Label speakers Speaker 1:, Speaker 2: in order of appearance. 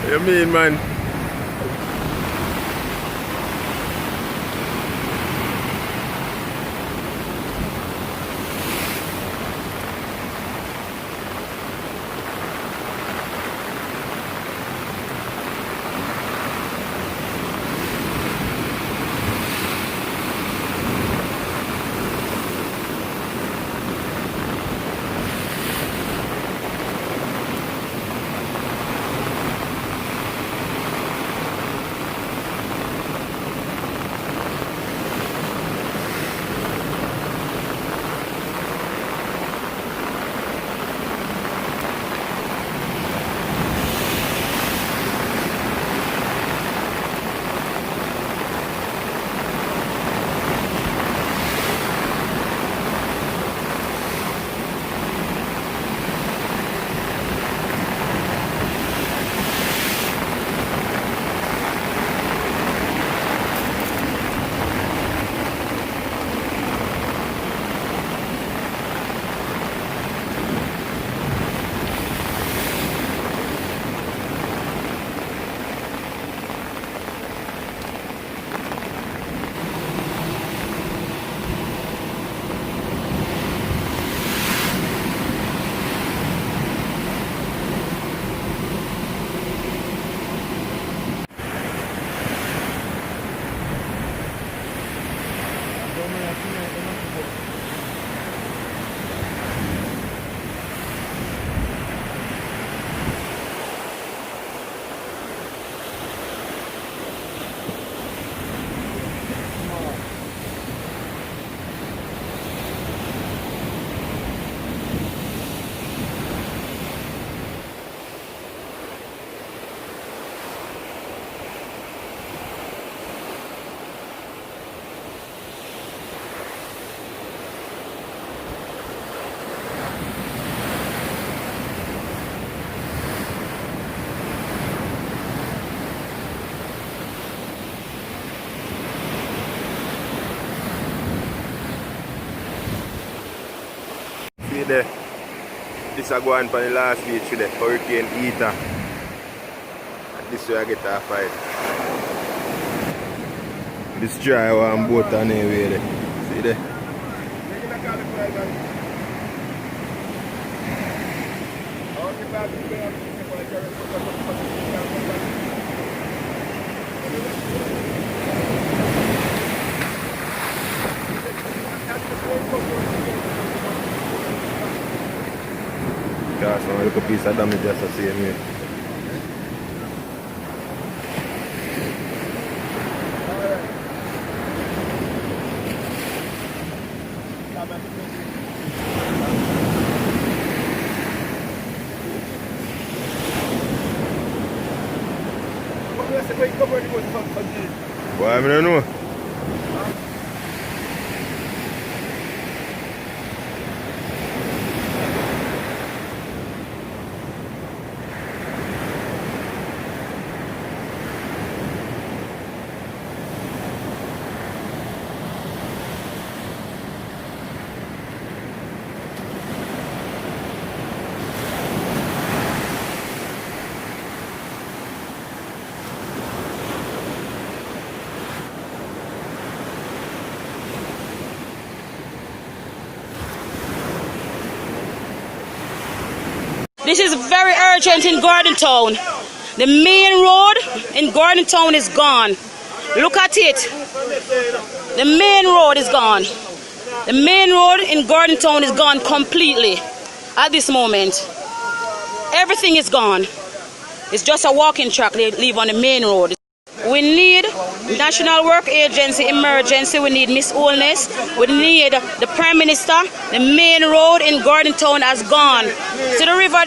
Speaker 1: You mean, man? See there, this is going for the last beach today, Hurricane Eta. And this way I get a fight. This dry one boat on the way there. See there? Got some little piece of damage just the same way. Boy, I don't know.
Speaker 2: This is very urgent in Gordon Town. The main road in Gordon Town is gone. Look at it. The main road is gone. The main road in Gordon Town is gone completely at this moment. Everything is gone. It's just a walking track they leave on the main road. We need National Work Agency emergency. We need Miss Holness. We need the Prime Minister. The main road in Gordon Town has gone. To the river.